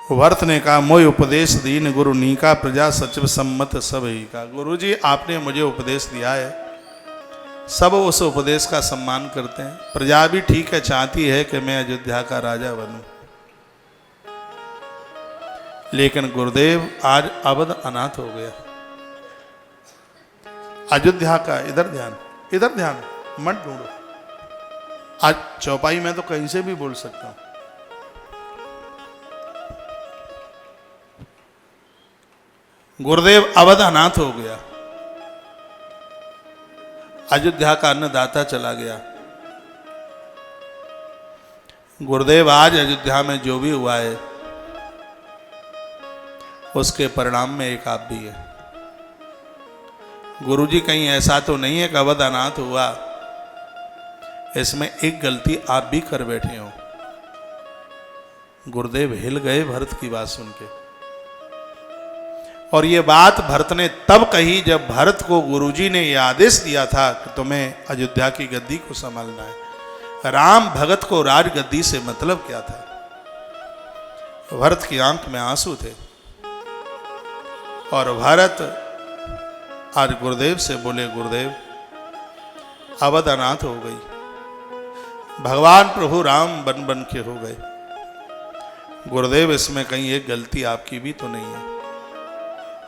भरत ने कहा, मोय उपदेश दीन गुरु नीका, प्रजा सचिव सम्मत सब ही का। गुरु जी आपने मुझे उपदेश दिया है, सब उस उपदेश का सम्मान करते हैं। प्रजा भी ठीक है, चाहती है कि मैं अयोध्या का राजा बनूं, लेकिन गुरुदेव आज अवध अनाथ हो गया। अयोध्या का इधर ध्यान मत ढूंढो। आज चौपाई में तो कहीं से भी बोल सकता हूं। गुरुदेव अवध अनाथ हो गया, अयोध्या का अन्नदाता चला गया। गुरुदेव आज अयोध्या में जो भी हुआ है उसके परिणाम में एक आप भी है। गुरुजी कहीं ऐसा तो नहीं है कि अवध अनाथ हुआ, इसमें एक गलती आप भी कर बैठे हो। गुरुदेव हिल गए भरत की बात सुन के, और ये बात भरत ने तब कही जब भरत को गुरुजी ने यह आदेश दिया था कि तुम्हें अयोध्या की गद्दी को संभालना है। राम भगत को राज गद्दी से मतलब क्या था? भरत की आंख में आंसू थे, और भरत आज गुरुदेव से बोले, गुरुदेव अवध अनाथ हो गई, भगवान प्रभु राम बन बन के हो गए। गुरुदेव इसमें कहीं एक गलती आपकी भी तो नहीं है।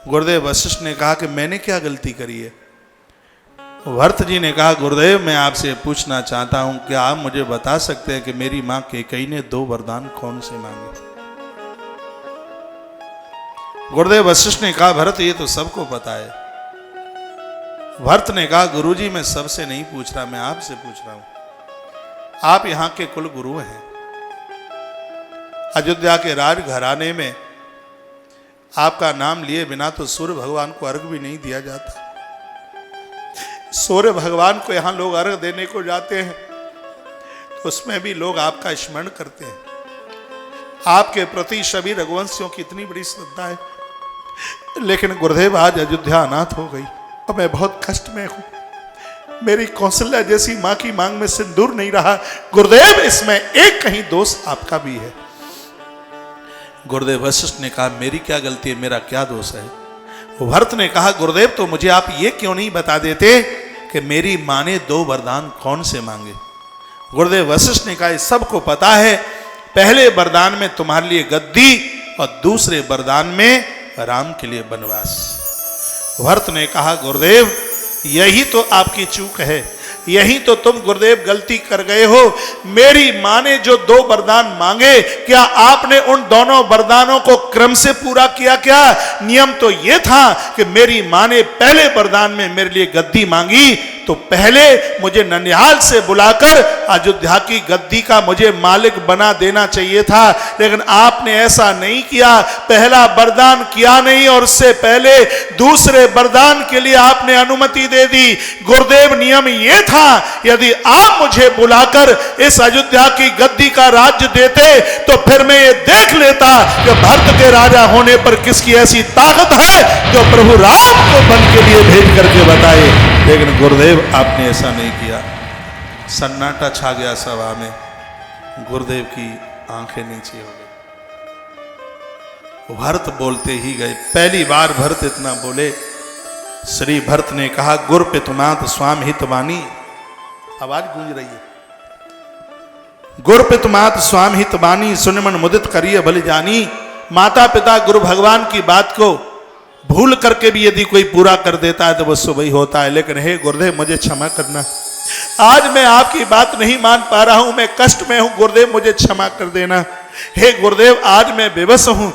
गुरुदेव वशिष्ठ ने कहा कि मैंने क्या गलती करी है? भरत जी ने कहा, गुरुदेव मैं आपसे पूछना चाहता हूं कि आप मुझे बता सकते हैं कि मेरी मां कैकेयी ने 2 वरदान कौन से मांगे? गुरुदेव वशिष्ठ ने कहा, भरत ये तो सबको पता है। भरत ने कहा, गुरुजी मैं सबसे नहीं पूछ रहा, मैं आपसे पूछ रहा हूं। आप यहां के कुल गुरु हैं। अयोध्या के राज घराने में आपका नाम लिए बिना तो सूर्य भगवान को अर्घ भी नहीं दिया जाता। सूर्य भगवान को यहां लोग अर्घ देने को जाते हैं तो उसमें भी लोग आपका स्मरण करते हैं। आपके प्रति सभी रघुवंशियों की इतनी बड़ी श्रद्धा है, लेकिन गुरुदेव आज अयोध्या अनाथ हो गई और मैं बहुत कष्ट में हूं। मेरी कौशल्या जैसी मां की मांग में सिंदूर नहीं रहा। गुरुदेव इसमें एक कहीं दोष आपका भी है। गुरुदेव वशिष्ठ ने कहा, मेरी क्या गलती है, मेरा क्या दोष है? भरत ने कहा, गुरुदेव तो मुझे आप ये क्यों नहीं बता देते कि मेरी मां ने 2 वरदान कौन से मांगे? गुरुदेव वशिष्ठ ने कहा, इस सबको पता है, पहले वरदान में तुम्हारे लिए गद्दी और दूसरे वरदान में राम के लिए वनवास। भरत ने कहा, गुरुदेव यही तो आपकी चूक है, यही तो तुम गुरुदेव गलती कर गए हो। मेरी मां ने जो 2 वरदान मांगे, क्या आपने उन दोनों वरदानों को क्रम से पूरा किया? क्या नियम तो यह था कि मेरी मां ने पहले वरदान में मेरे लिए गद्दी मांगी तो पहले मुझे ननिहाल से बुलाकर अयोध्या की गद्दी का मुझे मालिक बना देना चाहिए था, लेकिन आपने ऐसा नहीं किया। पहला वरदान किया नहीं और उससे पहले दूसरे वरदान के लिए आपने अनुमति दे दी। गुरुदेव नियम यह था, यदि आप मुझे बुलाकर इस अयोध्या की गद्दी का राज्य देते तो फिर मैं ये देख लेता कि भरत के राजा होने पर किसकी ऐसी ताकत है जो प्रभु राम को वन के लिए भेज करके बताए। लेकिन गुरुदेव आपने ऐसा नहीं किया। सन्नाटा छा गया सभा में, गुरुदेव की आंखें नीचे हो गई। भरत बोलते ही गए। पहली बार भरत इतना बोले। श्री भरत ने कहा, गुर पितुमात स्वाम हितवानी। आवाज गूंज रही है। गुर पितुमात स्वाम हितवानी, सुनमन मुदित करिय बलि जानी। माता पिता गुरु भगवान की बात को भूल करके भी यदि कोई पूरा कर देता है तो वो सुबह ही होता है। लेकिन हे गुरुदेव मुझे क्षमा करना, आज मैं आपकी बात नहीं मान पा रहा हूं, मैं कष्ट में हूं। गुरुदेव मुझे क्षमा कर देना। हे गुरुदेव आज मैं बेबस हूं,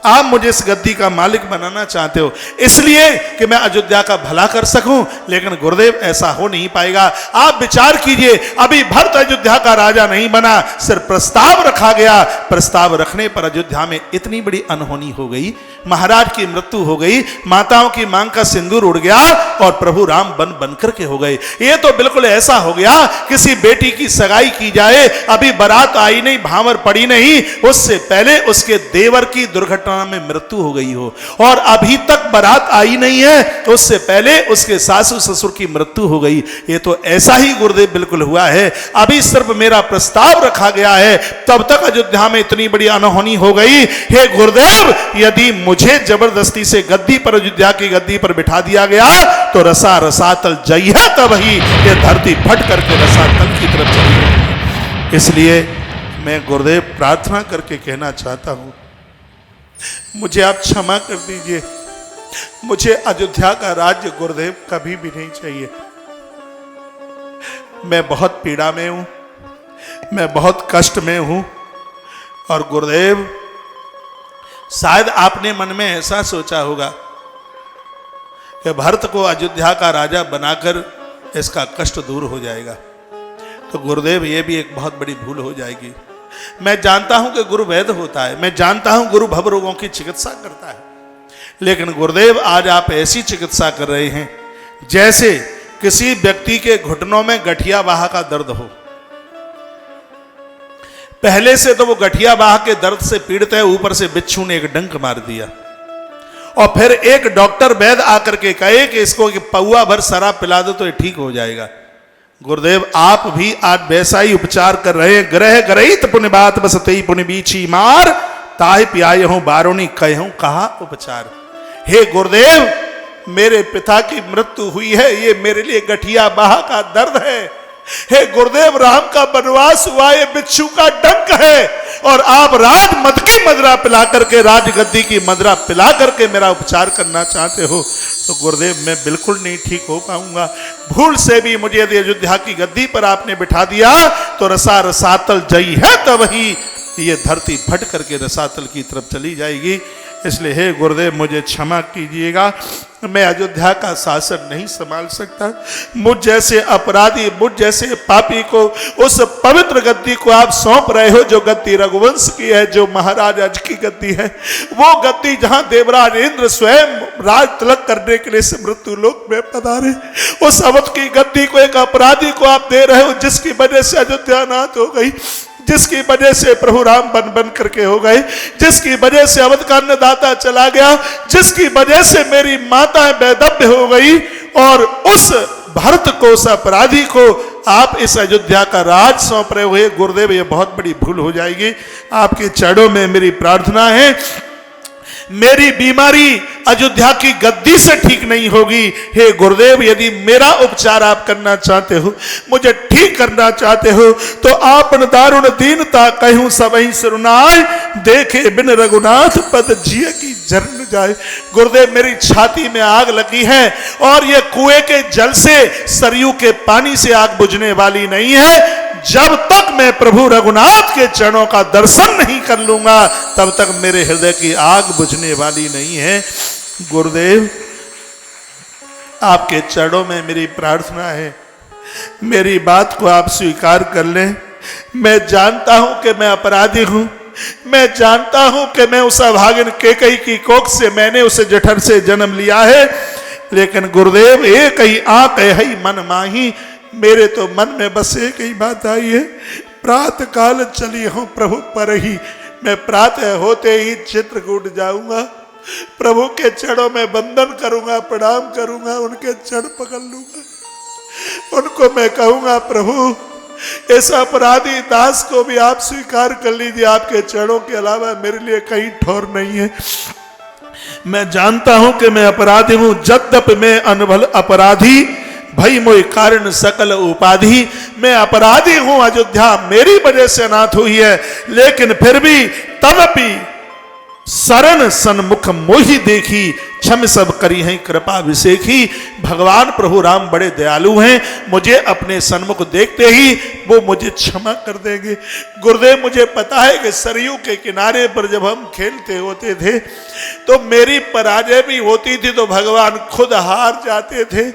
आप मुझे इस गद्दी का मालिक बनाना चाहते हो इसलिए कि मैं अयोध्या का भला कर सकूं, लेकिन गुरुदेव ऐसा हो नहीं पाएगा। आप विचार कीजिए, अभी भरत अयोध्या का राजा नहीं बना, सिर्फ प्रस्ताव रखा गया। प्रस्ताव रखने पर अयोध्या में इतनी बड़ी अनहोनी हो गई, महाराज की मृत्यु हो गई, माताओं की मांग का सिंदूर उड़ गया और प्रभु राम बन करके हो गए। ये तो बिल्कुल ऐसा हो गया किसी बेटी की सगाई की जाए, अभी बारात आई नहीं, भांवर पड़ी नहीं, उससे पहले उसके देवर की दुर्घटना दुर्घटना में मृत्यु हो गई हो और अभी तक बारात आई नहीं है, उससे पहले उसके सासू ससुर की मृत्यु हो गई। ये तो ऐसा ही गुरुदेव बिल्कुल हुआ है। अभी सिर्फ मेरा प्रस्ताव रखा गया है, तब तक अयोध्या में इतनी बड़ी अनहोनी हो गई। हे गुरुदेव, यदि मुझे जबरदस्ती से गद्दी पर, अयोध्या की गद्दी पर बिठा दिया गया तो रसा रसातल जई है, तब ही ये धरती फट करके रसातल की तरफ चली गई। इसलिए मैं गुरुदेव प्रार्थना करके कहना चाहता हूं, मुझे आप क्षमा कर दीजिए। मुझे अयोध्या का राज्य गुरुदेव कभी भी नहीं चाहिए। मैं बहुत पीड़ा में हूं, मैं बहुत कष्ट में हूं। और गुरुदेव, शायद आपने मन में ऐसा सोचा होगा कि भरत को अयोध्या का राजा बनाकर इसका कष्ट दूर हो जाएगा, तो गुरुदेव ये भी एक बहुत बड़ी भूल हो जाएगी। मैं जानता हूं कि गुरु वैद्य होता है, मैं जानता हूं गुरु भव रोगों की चिकित्सा करता है, लेकिन गुरुदेव आज आप ऐसी चिकित्सा कर रहे हैं जैसे किसी व्यक्ति के घुटनों में गठिया बाह का दर्द हो। पहले से तो वो गठिया बाह के दर्द से पीड़ित है, ऊपर से बिच्छू ने एक डंक मार दिया और फिर एक डॉक्टर वैद्य आकर के कहे कि इसको कि पौआ भर शराब पिला दो तो ये ठीक हो जाएगा। गुरुदेव, आप भी आज वैसा ही उपचार कर रहे हैं। ग्रह ग्रहित पुण्य बात बसते पुण्य बीछी मार, ताहि पियाए हूं बारोनी कहूं कहा उपचार। हे गुरुदेव, मेरे पिता की मृत्यु हुई है, ये मेरे लिए गठिया बाह का दर्द है। हे गुरुदेव, राम का वनवास हुआ, ये बिच्छू का डंक है, और आप राज मद की मदरा पिला करके, राजगद्दी की मदरा पिला करके मेरा उपचार करना चाहते हो, तो गुरुदेव मैं बिल्कुल नहीं ठीक हो पाऊंगा। भूल से भी मुझे यदि अयोध्या की गद्दी पर आपने बिठा दिया तो रसा रसातल जई है, तब ही ये धरती फट करके रसातल की तरफ चली जाएगी। इसलिए हे गुरुदेव, मुझे क्षमा कीजिएगा, मैं अयोध्या का शासन नहीं संभाल सकता। मुझ जैसे अपराधी, मुझ जैसे पापी को उस पवित्र गद्दी को आप सौंप रहे हो, जो गद्दी रघुवंश की है, जो महाराज आज की गद्दी है, वो गद्दी जहां देवराज इंद्र स्वयं राज तिलक करने के लिए से मृत्यु लोक में पधारे, उस अवध की गद्दी को एक अपराधी को आप दे रहे हो, जिसकी वजह से अयोध्या नाथ हो गई, जिसकी वजह से प्रभु राम बन बन करके हो गए, जिसकी वजह से अवध का अन्नदाता चला गया, जिसकी वजह से मेरी माता वैधव्य हो गई, और उस भरत को, उस अपराधी को आप इस अयोध्या का राज सौंप रहे हुए। गुरुदेव, ये बहुत बड़ी भूल हो जाएगी। आपके चरणों में मेरी प्रार्थना है, मेरी बीमारी अयोध्या की गद्दी से ठीक नहीं होगी। हे गुरुदेव, यदि मेरा उपचार आप करना चाहते हो, मुझे ठीक करना चाहते हो, तो आपन दारुण दीनता कहूं सबई सुनाय, देखे बिन रघुनाथ पद जिय की जरन जाए। गुरुदेव, मेरी छाती में आग लगी है और ये कुएं के जल से, सरयू के पानी से आग बुझने वाली नहीं है। जब तक मैं प्रभु रघुनाथ के चरणों का दर्शन नहीं कर लूंगा, तब तक मेरे हृदय की आग बुझने वाली नहीं है। गुरुदेव, आपके चरणों में मेरी प्रार्थना है, मेरी बात को आप स्वीकार कर लें। मैं जानता हूं कि मैं अपराधी हूं, मैं जानता हूं कि मैं उस अभागिन केकई की कोख से मैंने उसे जठर से जन्म लिया है, लेकिन गुरुदेव, एक ही आप है मन माही। मेरे तो मन में बस एक ही बात आई है, प्रातः काल चली हूं प्रभु पर ही। मैं प्रातः होते ही चित्रकूट जाऊंगा, प्रभु के चरणों में वंदन करूंगा, प्रणाम करूंगा, उनके चरण पकड़ लूंगा, उनको मैं कहूंगा, प्रभु इस अपराधी दास को भी आप स्वीकार कर लीजिए, आपके चरणों के अलावा मेरे लिए कहीं ठौर नहीं है। मैं जानता हूं कि मैं अपराधी हूं, यद्यपि मैं अनभल अपराधी, भई मोय कारण सकल उपाधि। मैं अपराधी हूं, अयोध्या मेरी वजह से अनाथ हुई है, लेकिन फिर भी तदपि शरण सन्मुख मोहि देखी, क्षम सब करी हैं कृपा विशेखी। भगवान प्रभु राम बड़े दयालु हैं, मुझे अपने सन्मुख देखते ही वो मुझे क्षमा कर देंगे। गुरुदेव, मुझे पता है कि सरयू के किनारे पर जब हम खेलते होते थे तो मेरी पराजय भी होती थी, तो भगवान खुद हार जाते थे,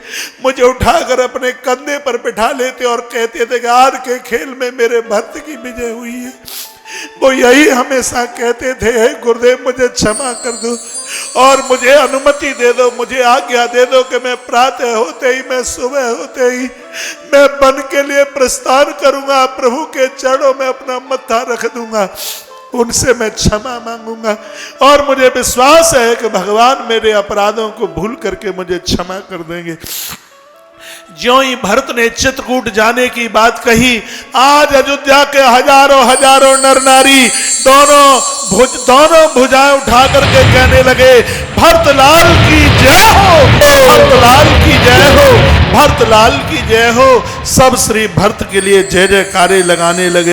मुझे उठाकर अपने कंधे पर बिठा लेते और कहते थे कि आज के खेल में मेरे भक्त की विजय हुई है। वो यही हमेशा कहते थे, हे गुरुदेव, मुझे क्षमा कर दो और मुझे अनुमति दे दो, मुझे आज्ञा दे दो कि मैं प्रातः होते ही, मैं सुबह होते ही मैं वन के लिए प्रस्थान करूंगा, प्रभु के चरणों में अपना मत्था रख दूंगा। उनसे मैं क्षमा मांगूंगा और मुझे विश्वास है कि भगवान मेरे अपराधों को भूल करके मुझे क्षमा कर देंगे। ज्यों ही भरत ने चित्रकूट जाने की बात कही, आज अयोध्या के हजारों हजारों नर नारी दोनों भुजाएं उठा करके कहने लगे, भरतलाल की जय हो, भरतलाल की जय हो, भरतलाल की जय हो। सब श्री भरत के लिए जय जयकारे लगाने लगे।